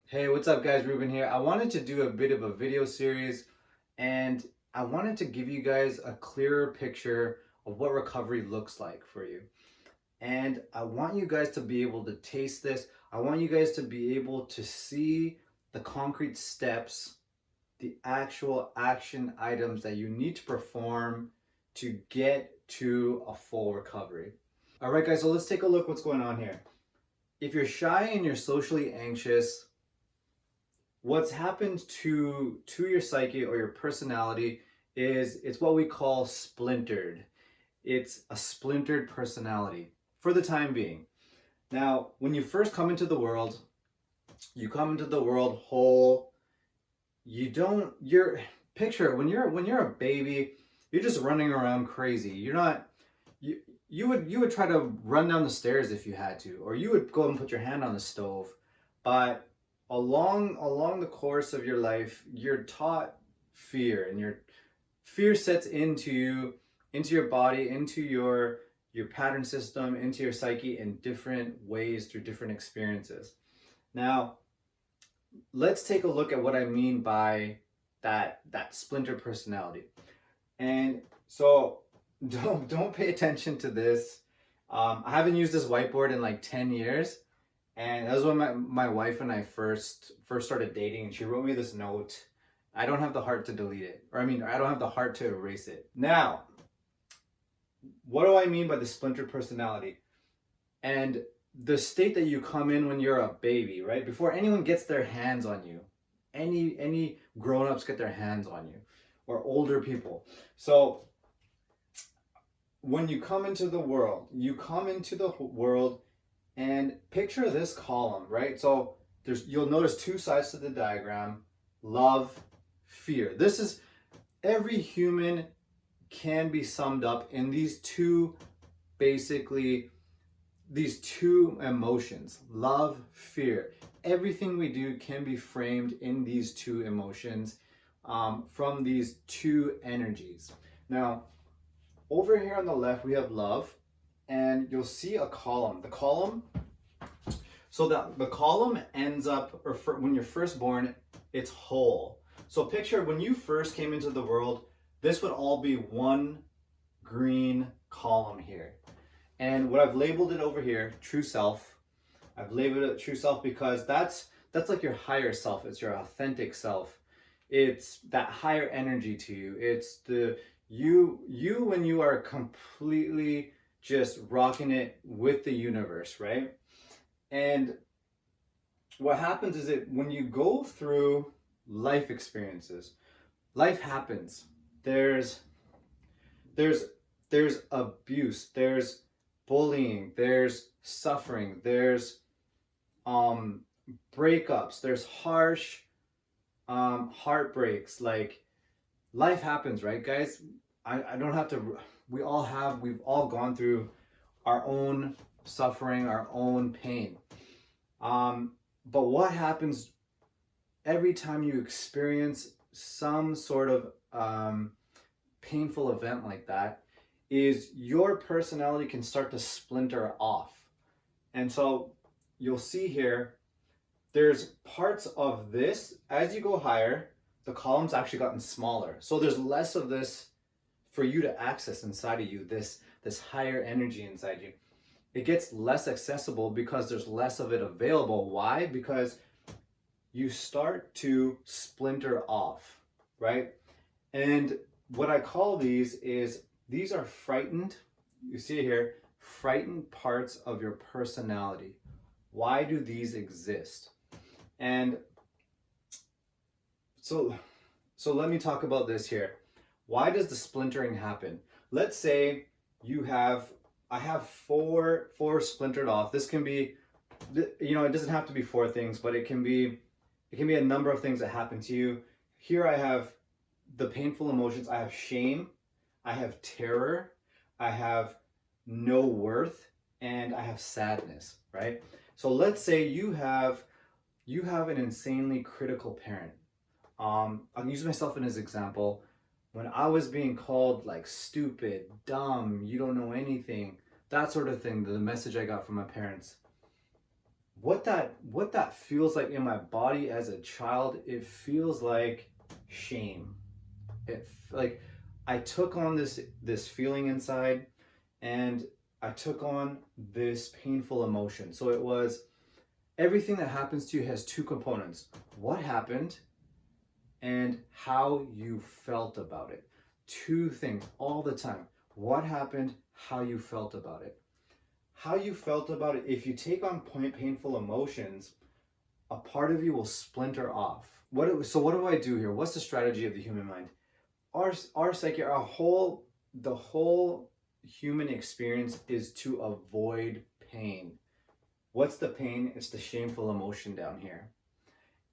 Hey, what's up guys? Ruben here. I wanted to do a bit of a video series and I wanted to give you guys a clearer picture of what recovery looks like for you. And I want you guys to be able to taste this. I want you guys to be able to see the concrete steps, the actual action items that you need to perform to get to a full recovery. All right, guys, so let's take a look what's going on here. If you're shy and you're socially anxious, what's happened to your psyche or your personality is it's what we call splintered. It's a splintered personality for the time being. Now, when you first come into the world, you come into the world whole. You don't you're picture when you're a baby, you're just running around crazy. You're not you you would try to run down the stairs if you had to, or you would go and put your hand on the stove. But along the course of your life, you're taught fear, and your fear sets into you, into your body, into your pattern system, into your psyche in different ways through different experiences. Now, let's take a look at what I mean by that splinter personality. And so don't pay attention to this. I haven't used this whiteboard in like 10 years. And that was when my wife and I first started dating, and she wrote me this note. I don't have the heart to delete it. Or I mean, I don't have the heart to erase it. Now, what do I mean by the splintered personality? And the state that you come in when you're a baby, right? Before anyone gets their hands on you. Any grown-ups get their hands on you, or older people. So when you come into the world, and picture this column, right? So you'll notice two sides to the diagram: love, fear. This is every human can be summed up in these two emotions: love, fear. Everything we do can be framed in these two emotions, from these two energies. Now, over here on the left, we have love, and you'll see a column. So the column ends up, when you're first born, it's whole. So picture when you first came into the world, this would all be one green column here. And what I've labeled it over here, true self. I've labeled it true self because that's like your higher self. It's your authentic self. It's that higher energy to you. It's the you when you are completely just rocking it with the universe, right? And what happens is that when you go through life experiences, life happens. There's there's abuse, there's bullying, there's suffering, there's breakups, there's harsh heartbreaks. Like, life happens, right, guys? I don't have to. We've all gone through our own suffering, our own pain. But what happens every time you experience some sort of painful event like that is your personality can start to splinter off. And so you'll see here, there's parts of this, as you go higher, the column's actually gotten smaller. So there's less of this for you to access inside of you, this higher energy inside you. It gets less accessible because there's less of it available. Why? Because you start to splinter off, right? And what I call these are frightened, you see it here, frightened parts of your personality. Why do these exist? And so let me talk about this here. Why does the splintering happen? Let's say I have four splintered off. This can be, it doesn't have to be four things, but it can be a number of things that happen to you. Here I have the painful emotions. I have shame, I have terror, I have no worth, and I have sadness, right? So let's say you have an insanely critical parent. I'll use myself as an example. When I was being called like stupid, dumb, you don't know anything, that sort of thing, the message I got from my parents, what that feels like in my body as a child, it feels like shame. Like I took on this feeling inside, and I took on this painful emotion. So it was, everything that happens to you has two components: what happened and how you felt about it. Two things all the time: what happened, how you felt about it. How you felt about it, if you take on painful emotions, a part of you will splinter off. So what do I do here? What's the strategy of the human mind? Our psyche, the whole human experience is to avoid pain. What's the pain? It's the shameful emotion down here.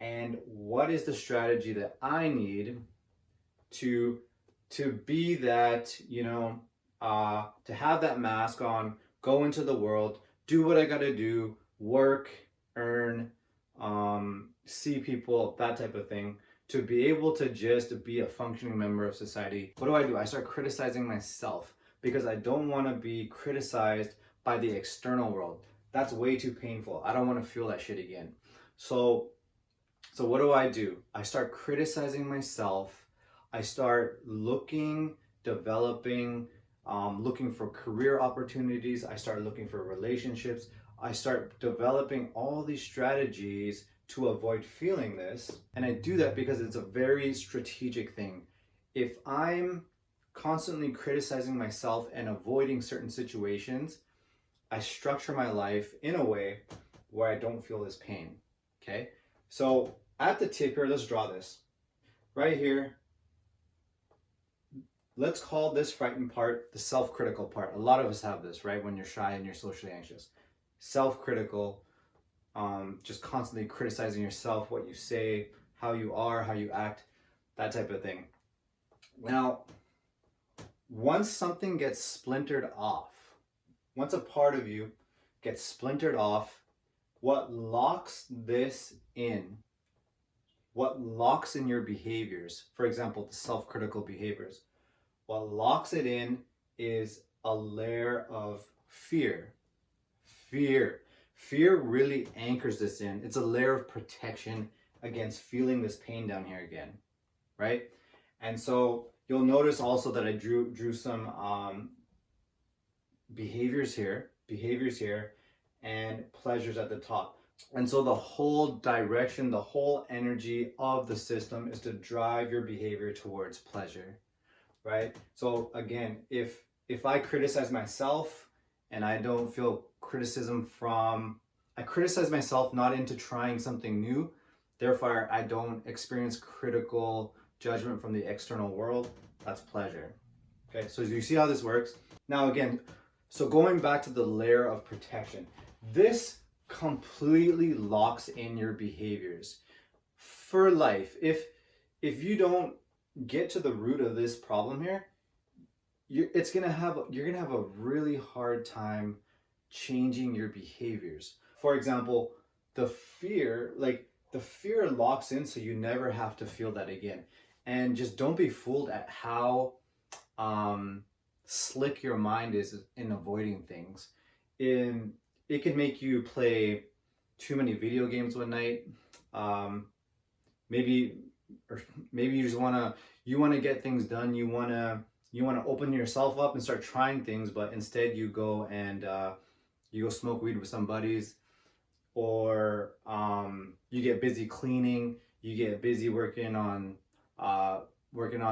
And what is the strategy that I need to be that, to have that mask on, go into the world, do what I gotta do, work, earn, see people, that type of thing, to be able to just be a functioning member of society. What do? I start criticizing myself because I don't want to be criticized by the external world. That's way too painful. I don't want to feel that shit again. So what do? I start criticizing myself. I start looking, developing, looking for career opportunities. I start looking for relationships. I start developing all these strategies to avoid feeling this. And I do that because it's a very strategic thing. If I'm constantly criticizing myself and avoiding certain situations, I structure my life in a way where I don't feel this pain. Okay? So at the tip here, let's draw this. Right here, let's call this frightened part the self-critical part. A lot of us have this, right? When you're shy and you're socially anxious. Self-critical, just constantly criticizing yourself, what you say, how you are, how you act, that type of thing. Now, once something gets splintered off, once a part of you gets splintered off, what locks this in, what locks in your behaviors, for example, the self-critical behaviors, what locks it in is a layer of fear. Fear really anchors this in. It's a layer of protection against feeling this pain down here again, right? And so you'll notice also that I drew some behaviors here, and pleasures at the top. And so the whole direction, the whole energy of the system is to drive your behavior towards pleasure, right? So again, if I criticize myself and I don't feel criticism I criticize myself not into trying something new, therefore I don't experience critical judgment from the external world, that's pleasure. Okay, so you see how this works? Now again, so going back to the layer of protection, this completely locks in your behaviors for life. If you don't get to the root of this problem here, you're gonna have a really hard time changing your behaviors. For example, the fear locks in, so you never have to feel that again. And just don't be fooled at how slick your mind is in avoiding things. It can make you play too many video games one night. Maybe you just wanna get things done. You wanna open yourself up and start trying things, but instead you go and you go smoke weed with some buddies, or you get busy cleaning, you get busy working on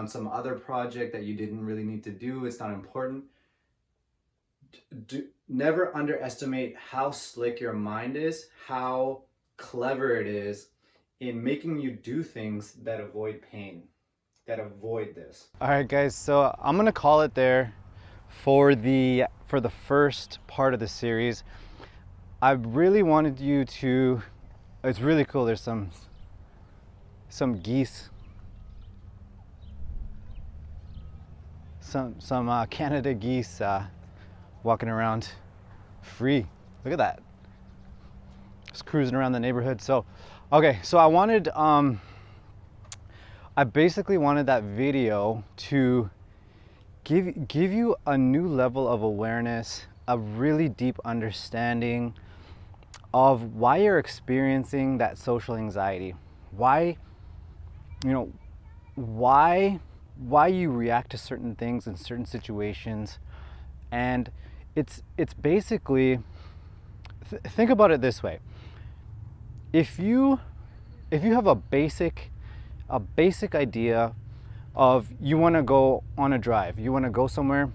some other project that you didn't really need to do. It's not important. Never underestimate how slick your mind is, how clever it is in making you do things that avoid pain, that avoid this. All right, guys, so I'm gonna call it there for the first part of the series. I really wanted you to, it's really cool, there's some geese, some Canada geese walking around free. Look at that, just cruising around the neighborhood. So okay, so I basically wanted that video to give you a new level of awareness, a really deep understanding of why you're experiencing that social anxiety. Why, you know, why you react to certain things in certain situations. And it's basically, think about it this way. If you have a basic idea of you want to go on a drive, you want to go somewhere,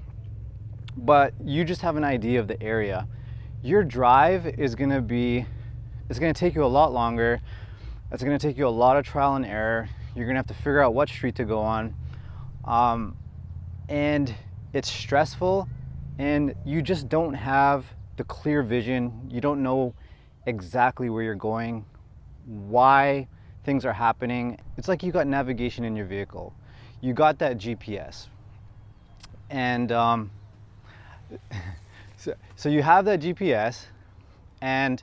but you just have an idea of the area, your drive is going to take you a lot longer. It's going to take you a lot of trial and error. You're going to have to figure out what street to go on, and it's stressful, and you just don't have the clear vision. You don't know exactly where you're going, why things are happening. It's like you got navigation in your vehicle. You got that GPS, and so you have that GPS, and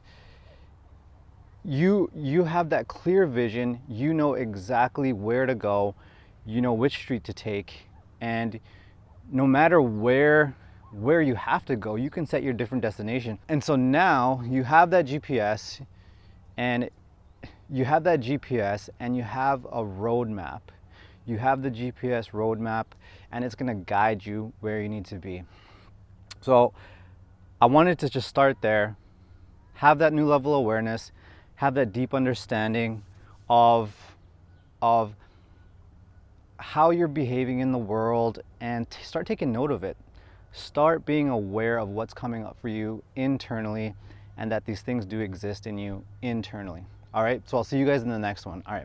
you have that clear vision. You know exactly where to go. You know which street to take, and no matter where you have to go, you can set your different destination. And so now you have that GPS, and you have a roadmap. You have the GPS roadmap, and it's going to guide you where you need to be. So I wanted to just start there, have that new level of awareness, have that deep understanding of how you're behaving in the world, and start taking note of it. Start being aware of what's coming up for you internally, and that these things do exist in you internally. All right, so I'll see you guys in the next one. All right.